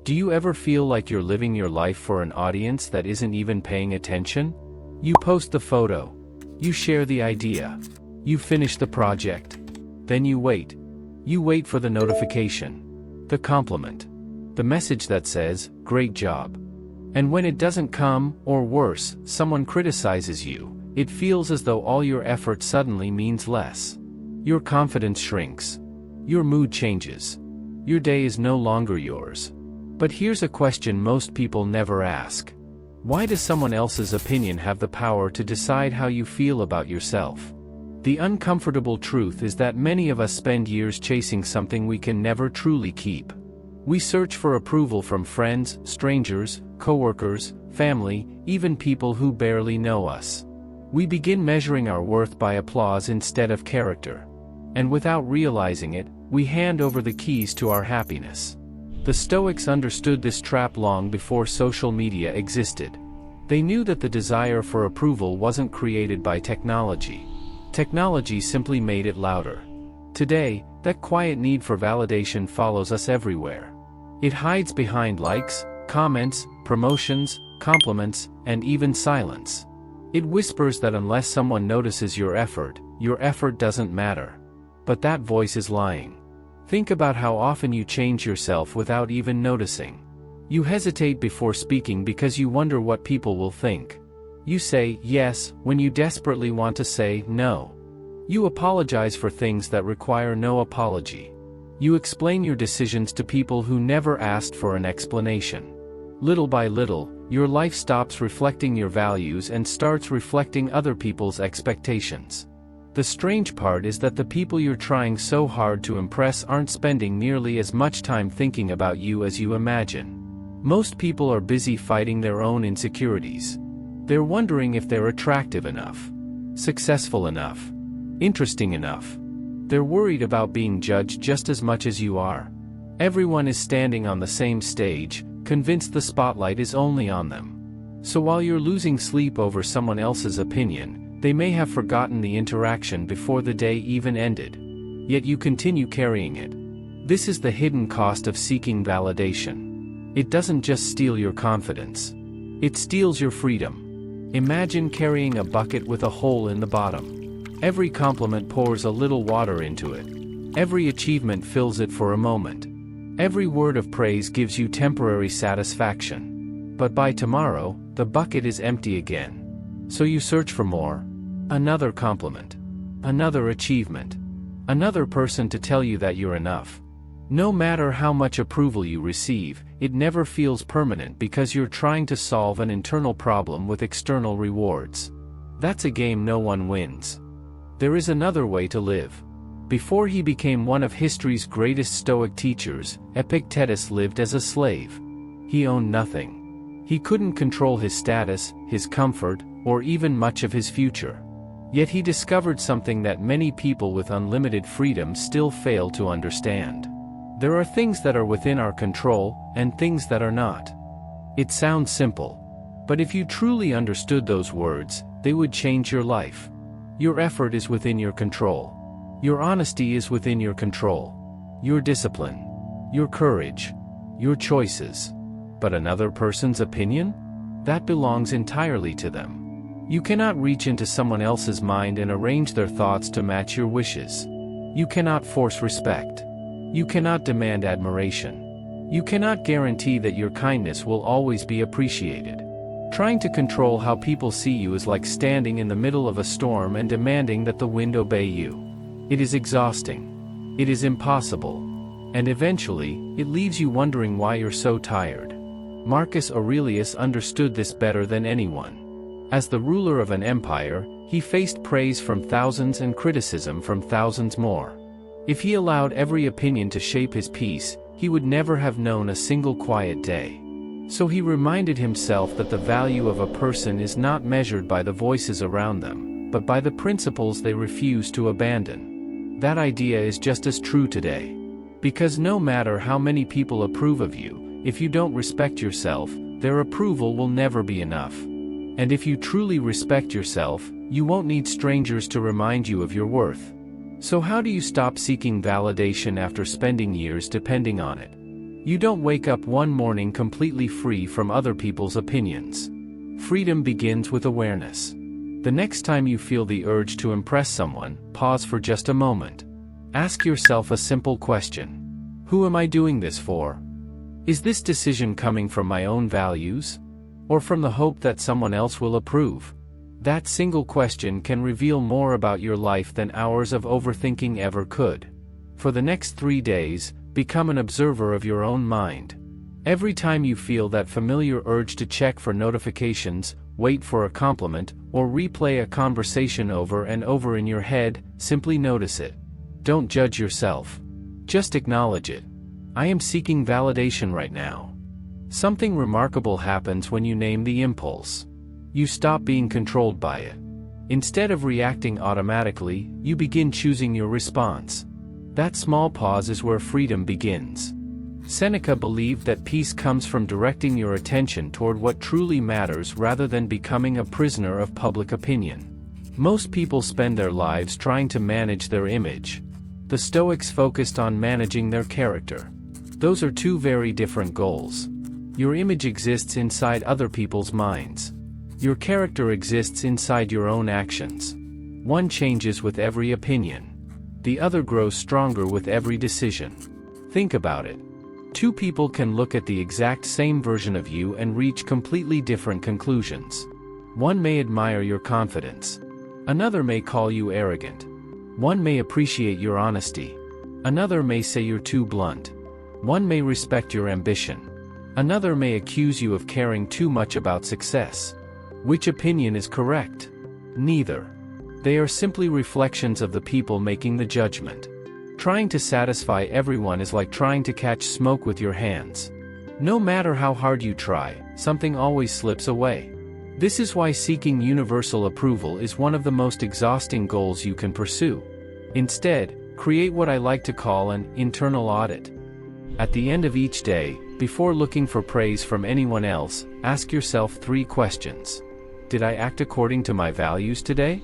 Do you ever feel like you're living your life for an audience that isn't even paying attention? You post the photo. You share the idea. You finish the project. Then you wait. You wait for the notification. The compliment. The message that says, "Great job." And when it doesn't come, or worse, someone criticizes you, it feels as though all your effort suddenly means less. Your confidence shrinks. Your mood changes. Your day is no longer yours. But here's a question most people never ask. Why does someone else's opinion have the power to decide how you feel about yourself? The uncomfortable truth is that many of us spend years chasing something we can never truly keep. We search for approval from friends, strangers, coworkers, family, even people who barely know us. We begin measuring our worth by applause instead of character. And without realizing it, we hand over the keys to our happiness. The Stoics understood this trap long before social media existed. They knew that the desire for approval wasn't created by technology. Technology simply made it louder. Today, that quiet need for validation follows us everywhere. It hides behind likes, comments, promotions, compliments, and even silence. It whispers that unless someone notices your effort doesn't matter. But that voice is lying. Think about how often you change yourself without even noticing. You hesitate before speaking because you wonder what people will think. You say yes when you desperately want to say no. You apologize for things that require no apology. You explain your decisions to people who never asked for an explanation. Little by little, your life stops reflecting your values and starts reflecting other people's expectations. The strange part is that the people you're trying so hard to impress aren't spending nearly as much time thinking about you as you imagine. Most people are busy fighting their own insecurities. They're wondering if they're attractive enough, successful enough, interesting enough. They're worried about being judged just as much as you are. Everyone is standing on the same stage, convinced the spotlight is only on them. So while you're losing sleep over someone else's opinion, they may have forgotten the interaction before the day even ended. Yet you continue carrying it. This is the hidden cost of seeking validation. It doesn't just steal your confidence. It steals your freedom. Imagine carrying a bucket with a hole in the bottom. Every compliment pours a little water into it. Every achievement fills it for a moment. Every word of praise gives you temporary satisfaction. But by tomorrow, the bucket is empty again. So you search for more. Another compliment. Another achievement. Another person to tell you that you're enough. No matter how much approval you receive, it never feels permanent because you're trying to solve an internal problem with external rewards. That's a game no one wins. There is another way to live. Before he became one of history's greatest Stoic teachers, Epictetus lived as a slave. He owned nothing. He couldn't control his status, his comfort, or even much of his future. Yet he discovered something that many people with unlimited freedom still fail to understand. There are things that are within our control, and things that are not. It sounds simple. But if you truly understood those words, they would change your life. Your effort is within your control. Your honesty is within your control. Your discipline. Your courage. Your choices. But another person's opinion? That belongs entirely to them. You cannot reach into someone else's mind and arrange their thoughts to match your wishes. You cannot force respect. You cannot demand admiration. You cannot guarantee that your kindness will always be appreciated. Trying to control how people see you is like standing in the middle of a storm and demanding that the wind obey you. It is exhausting. It is impossible. And eventually, it leaves you wondering why you're so tired. Marcus Aurelius understood this better than anyone. As the ruler of an empire, he faced praise from thousands and criticism from thousands more. If he allowed every opinion to shape his peace, he would never have known a single quiet day. So he reminded himself that the value of a person is not measured by the voices around them, but by the principles they refuse to abandon. That idea is just as true today. Because no matter how many people approve of you, if you don't respect yourself, their approval will never be enough. And if you truly respect yourself, you won't need strangers to remind you of your worth. So how do you stop seeking validation after spending years depending on it? You don't wake up one morning completely free from other people's opinions. Freedom begins with awareness. The next time you feel the urge to impress someone, pause for just a moment. Ask yourself a simple question. Who am I doing this for? Is this decision coming from my own values? Or from the hope that someone else will approve? That single question can reveal more about your life than hours of overthinking ever could. For the next 3 days, become an observer of your own mind. Every time you feel that familiar urge to check for notifications, wait for a compliment, or replay a conversation over and over in your head, simply notice it. Don't judge yourself. Just acknowledge it. I am seeking validation right now. Something remarkable happens when you name the impulse. You stop being controlled by it. Instead of reacting automatically, you begin choosing your response. That small pause is where freedom begins. Seneca believed that peace comes from directing your attention toward what truly matters rather than becoming a prisoner of public opinion. Most people spend their lives trying to manage their image. The Stoics focused on managing their character. Those are two very different goals. Your image exists inside other people's minds. Your character exists inside your own actions. One changes with every opinion. The other grows stronger with every decision. Think about it. Two people can look at the exact same version of you and reach completely different conclusions. One may admire your confidence. Another may call you arrogant. One may appreciate your honesty. Another may say you're too blunt. One may respect your ambition. Another may accuse you of caring too much about success. Which opinion is correct? Neither. They are simply reflections of the people making the judgment. Trying to satisfy everyone is like trying to catch smoke with your hands. No matter how hard you try, something always slips away. This is why seeking universal approval is one of the most exhausting goals you can pursue. Instead, create what I like to call an internal audit. At the end of each day, before looking for praise from anyone else, ask yourself 3 questions. Did I act according to my values today?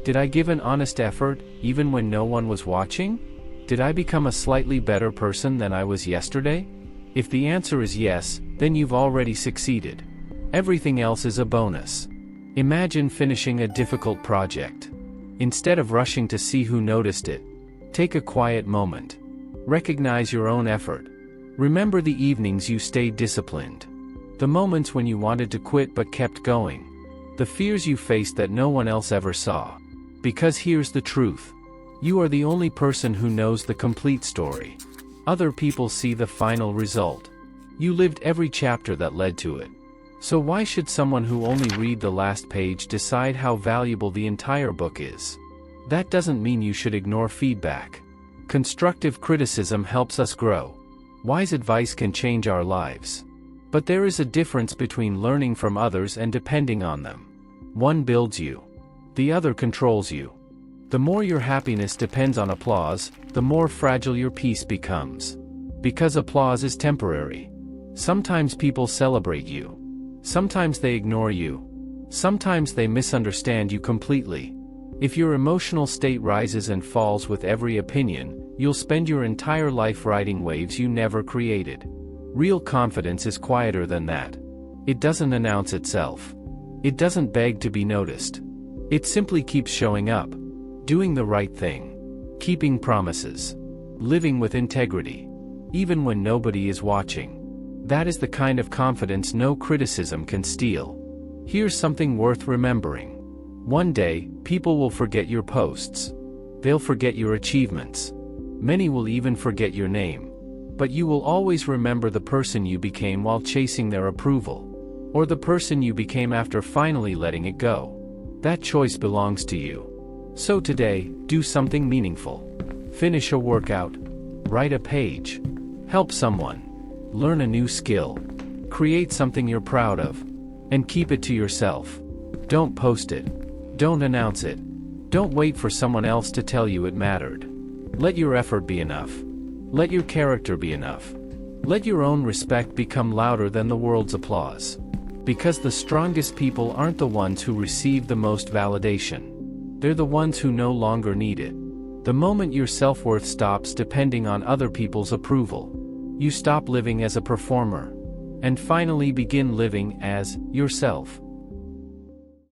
Did I give an honest effort, even when no one was watching? Did I become a slightly better person than I was yesterday? If the answer is yes, then you've already succeeded. Everything else is a bonus. Imagine finishing a difficult project. Instead of rushing to see who noticed it, take a quiet moment. Recognize your own effort. Remember the evenings you stayed disciplined. The moments when you wanted to quit but kept going. The fears you faced that no one else ever saw. Because here's the truth. You are the only person who knows the complete story. Other people see the final result. You lived every chapter that led to it. So why should someone who only read the last page decide how valuable the entire book is? That doesn't mean you should ignore feedback. Constructive criticism helps us grow. Wise advice can change our lives. But there is a difference between learning from others and depending on them. One builds you. The other controls you. The more your happiness depends on applause, the more fragile your peace becomes. Because applause is temporary. Sometimes people celebrate you. Sometimes they ignore you. Sometimes they misunderstand you completely. If your emotional state rises and falls with every opinion, you'll spend your entire life riding waves you never created. Real confidence is quieter than that. It doesn't announce itself. It doesn't beg to be noticed. It simply keeps showing up. Doing the right thing. Keeping promises. Living with integrity. Even when nobody is watching. That is the kind of confidence no criticism can steal. Here's something worth remembering. One day, people will forget your posts. They'll forget your achievements. Many will even forget your name. But you will always remember the person you became while chasing their approval. Or the person you became after finally letting it go. That choice belongs to you. So today, do something meaningful. Finish a workout. Write a page. Help someone. Learn a new skill. Create something you're proud of. And keep it to yourself. Don't post it. Don't announce it. Don't wait for someone else to tell you it mattered. Let your effort be enough. Let your character be enough. Let your own respect become louder than the world's applause. Because the strongest people aren't the ones who receive the most validation. They're the ones who no longer need it. The moment your self-worth stops depending on other people's approval, You stop living as a performer. And finally begin living as yourself.